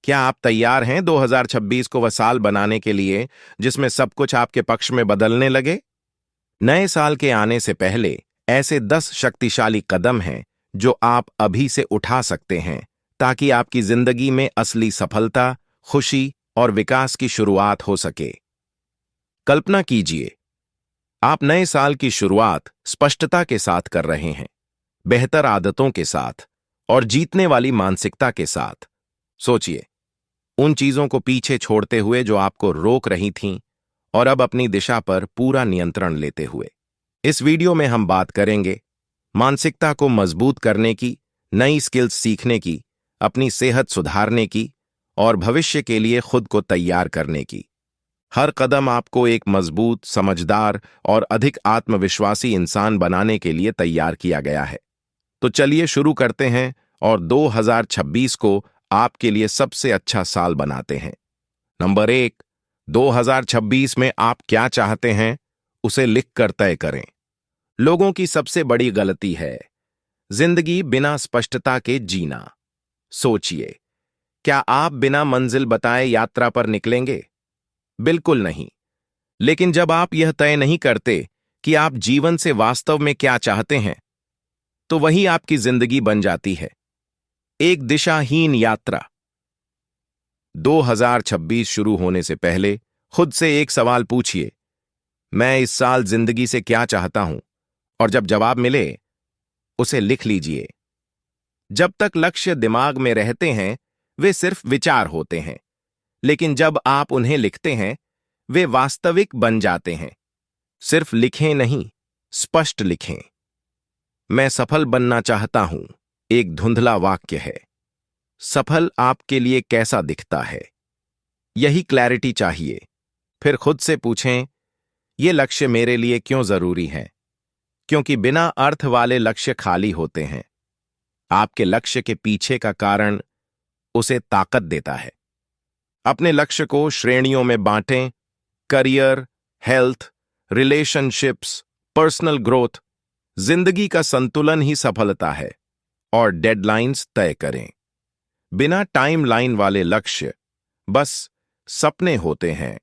क्या आप तैयार हैं 2026 को वह साल बनाने के लिए जिसमें सब कुछ आपके पक्ष में बदलने लगे? नए साल के आने से पहले ऐसे 10 शक्तिशाली कदम हैं जो आप अभी से उठा सकते हैं ताकि आपकी जिंदगी में असली सफलता, खुशी और विकास की शुरुआत हो सके। कल्पना कीजिए, आप नए साल की शुरुआत स्पष्टता के साथ कर रहे हैं, बेहतर आदतों के साथ और जीतने वाली मानसिकता के साथ। सोचिए, उन चीजों को पीछे छोड़ते हुए जो आपको रोक रही थीं और अब अपनी दिशा पर पूरा नियंत्रण लेते हुए। इस वीडियो में हम बात करेंगे मानसिकता को मजबूत करने की, नई स्किल्स सीखने की, अपनी सेहत सुधारने की और भविष्य के लिए खुद को तैयार करने की। हर कदम आपको एक मजबूत, समझदार और अधिक आत्मविश्वासी इंसान बनाने के लिए तैयार किया गया है। तो चलिए शुरू करते हैं और 2026 को आपके लिए सबसे अच्छा साल बनाते हैं। नंबर 1, 2026 में आप क्या चाहते हैं, उसे लिखकर तय करें। लोगों की सबसे बड़ी गलती है जिंदगी बिना स्पष्टता के जीना। सोचिए, क्या आप बिना मंजिल बताए यात्रा पर निकलेंगे? बिल्कुल नहीं। लेकिन जब आप यह तय नहीं करते कि आप जीवन से वास्तव में क्या चाहते हैं, तो वही आपकी जिंदगी बन जाती है, एक दिशाहीन यात्रा। 2026 शुरू होने से पहले खुद से एक सवाल पूछिए, मैं इस साल जिंदगी से क्या चाहता हूं? और जब जवाब मिले, उसे लिख लीजिए। जब तक लक्ष्य दिमाग में रहते हैं, वे सिर्फ विचार होते हैं, लेकिन जब आप उन्हें लिखते हैं, वे वास्तविक बन जाते हैं। सिर्फ लिखें नहीं, स्पष्ट लिखें। मैं सफल बनना चाहता हूं, एक धुंधला वाक्य है। सफल आपके लिए कैसा दिखता है? यही क्लैरिटी चाहिए। फिर खुद से पूछें, ये लक्ष्य मेरे लिए क्यों जरूरी है? क्योंकि बिना अर्थ वाले लक्ष्य खाली होते हैं। आपके लक्ष्य के पीछे का कारण उसे ताकत देता है। अपने लक्ष्य को श्रेणियों में बांटें: career, health, relationships, personal growth. जिंदगी का संतुलन ही सफलता है। और डेडलाइंस तय करें। बिना टाइमलाइन वाले लक्ष्य बस सपने होते हैं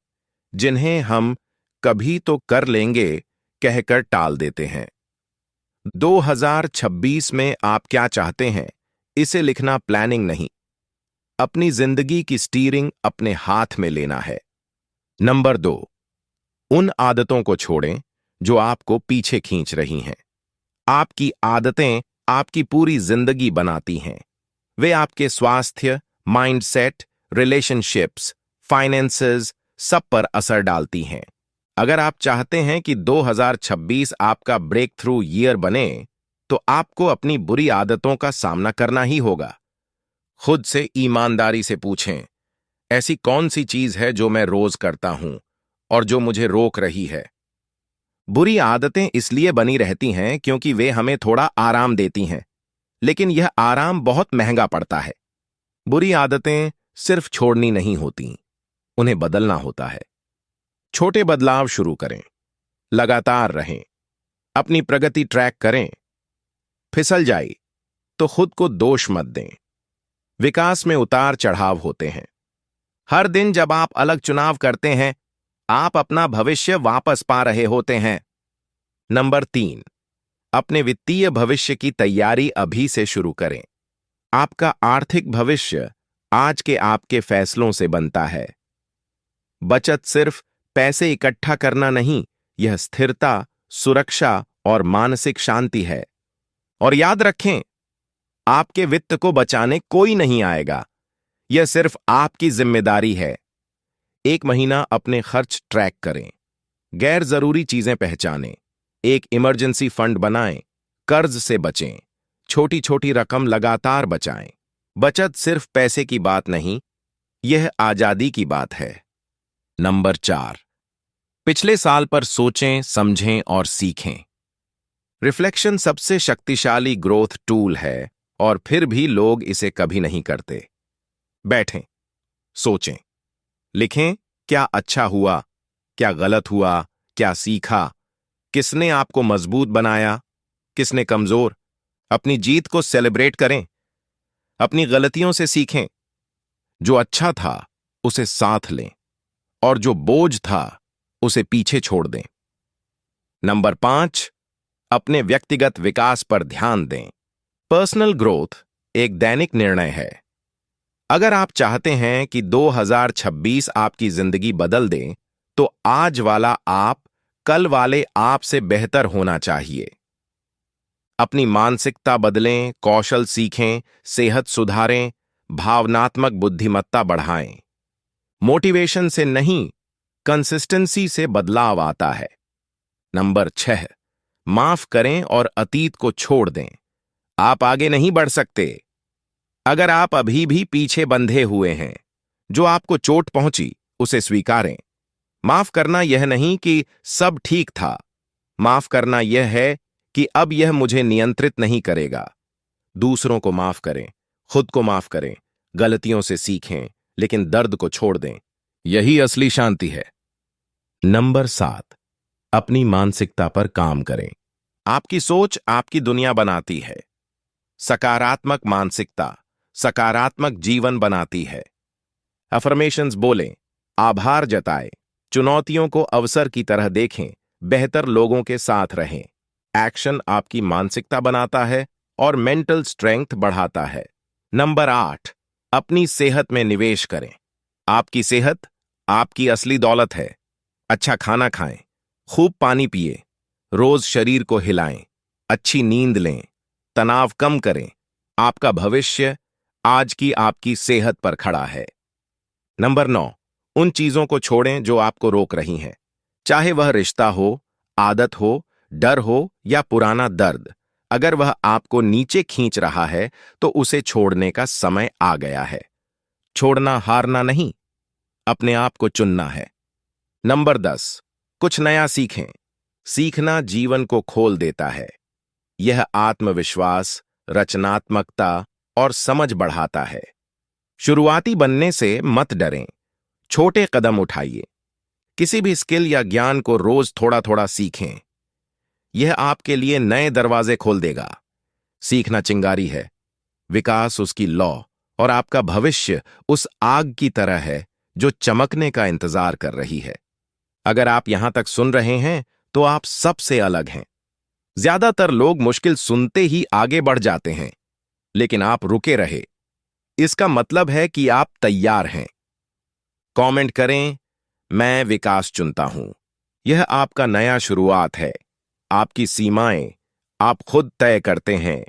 जिन्हें हम कभी तो कर लेंगे कहकर टाल देते हैं। 2026 में आप क्या चाहते हैं, इसे लिखना प्लानिंग नहीं, अपनी जिंदगी की स्टीयरिंग अपने हाथ में लेना है। नंबर 2, उन आदतों को छोड़ें जो आपको पीछे खींच रही हैं। आपकी आदतें आपकी पूरी जिंदगी बनाती हैं। वे आपके स्वास्थ्य, माइंडसेट, रिलेशनशिप्स, फाइनेंसेस सब पर असर डालती हैं। अगर आप चाहते हैं कि 2026 आपका ब्रेक थ्रू ईयर बने, तो आपको अपनी बुरी आदतों का सामना करना ही होगा। खुद से ईमानदारी से पूछें, ऐसी कौन सी चीज है जो मैं रोज करता हूं और जो मुझे रोक रही है? बुरी आदतें इसलिए बनी रहती हैं क्योंकि वे हमें थोड़ा आराम देती हैं, लेकिन यह आराम बहुत महंगा पड़ता है। बुरी आदतें सिर्फ छोड़नी नहीं होती, उन्हें बदलना होता है। छोटे बदलाव शुरू करें, लगातार रहें, अपनी प्रगति ट्रैक करें। फिसल जाए तो खुद को दोष मत दें। विकास में उतार चढ़ाव होते हैं। हर दिन जब आप अलग चुनाव करते हैं, आप अपना भविष्य वापस पा रहे होते हैं। नंबर 3, अपने वित्तीय भविष्य की तैयारी अभी से शुरू करें। आपका आर्थिक भविष्य आज के आपके फैसलों से बनता है। बचत सिर्फ पैसे इकट्ठा करना नहीं, यह स्थिरता, सुरक्षा और मानसिक शांति है। और याद रखें, आपके वित्त को बचाने कोई नहीं आएगा, यह सिर्फ आपकी जिम्मेदारी है। एक महीना अपने खर्च ट्रैक करें, गैर जरूरी चीजें पहचानें, एक इमरजेंसी फंड बनाएं, कर्ज से बचें, छोटी छोटी रकम लगातार बचाएं। बचत सिर्फ पैसे की बात नहीं, यह आजादी की बात है। नंबर 4, पिछले साल पर सोचें, समझें और सीखें। रिफ्लेक्शन सबसे शक्तिशाली ग्रोथ टूल है और फिर भी लोग इसे कभी नहीं करते। बैठें, सोचें, लिखें, क्या अच्छा हुआ, क्या गलत हुआ, क्या सीखा, किसने आपको मजबूत बनाया, किसने कमजोर। अपनी जीत को सेलिब्रेट करें, अपनी गलतियों से सीखें। जो अच्छा था उसे साथ लें और जो बोझ था उसे पीछे छोड़ दें। नंबर 5, अपने व्यक्तिगत विकास पर ध्यान दें। पर्सनल ग्रोथ एक दैनिक निर्णय है। अगर आप चाहते हैं कि 2026 आपकी जिंदगी बदल दे, तो आज वाला आप कल वाले आप से बेहतर होना चाहिए। अपनी मानसिकता बदलें, कौशल सीखें, सेहत सुधारें, भावनात्मक बुद्धिमत्ता बढ़ाएं। मोटिवेशन से नहीं, कंसिस्टेंसी से बदलाव आता है। नंबर 6, माफ करें और अतीत को छोड़ दें। आप आगे नहीं बढ़ सकते अगर आप अभी भी पीछे बंधे हुए हैं। जो आपको चोट पहुंची उसे स्वीकारें। माफ करना यह नहीं कि सब ठीक था, माफ करना यह है कि अब यह मुझे नियंत्रित नहीं करेगा। दूसरों को माफ करें, खुद को माफ करें, गलतियों से सीखें, लेकिन दर्द को छोड़ दें। यही असली शांति है। नंबर 7, अपनी मानसिकता पर काम करें। आपकी सोच आपकी दुनिया बनाती है। सकारात्मक मानसिकता सकारात्मक जीवन बनाती है। अफर्मेशंस बोलें, आभार जताएं, चुनौतियों को अवसर की तरह देखें, बेहतर लोगों के साथ रहें। एक्शन आपकी मानसिकता बनाता है और मेंटल स्ट्रेंथ बढ़ाता है। नंबर 8, अपनी सेहत में निवेश करें। आपकी सेहत आपकी असली दौलत है। अच्छा खाना खाएं, खूब पानी पिए, रोज शरीर को हिलाएं, अच्छी नींद लें, तनाव कम करें। आपका भविष्य आज की आपकी सेहत पर खड़ा है। नंबर 9, उन चीजों को छोड़ें जो आपको रोक रही हैं। चाहे वह रिश्ता हो, आदत हो, डर हो या पुराना दर्द, अगर वह आपको नीचे खींच रहा है तो उसे छोड़ने का समय आ गया है। छोड़ना हारना नहीं, अपने आप को चुनना है। नंबर 10, कुछ नया सीखें। सीखना जीवन को खोल देता है। यह आत्मविश्वास, रचनात्मकता और समझ बढ़ाता है। शुरुआती बनने से मत डरें, छोटे कदम उठाइए। किसी भी स्किल या ज्ञान को रोज थोड़ा थोड़ा सीखें। यह आपके लिए नए दरवाजे खोल देगा। सीखना चिंगारी है, विकास उसकी लौ, और आपका भविष्य उस आग की तरह है जो चमकने का इंतजार कर रही है। अगर आप यहां तक सुन रहे हैं तो आप सबसे अलग हैं। ज्यादातर लोग मुश्किल सुनते ही आगे बढ़ जाते हैं, लेकिन आप रुके रहे। इसका मतलब है कि आप तैयार हैं। कमेंट करें, मैं विकास चुनता हूं। यह आपका नया शुरुआत है। आपकी सीमाएं आप खुद तय करते हैं।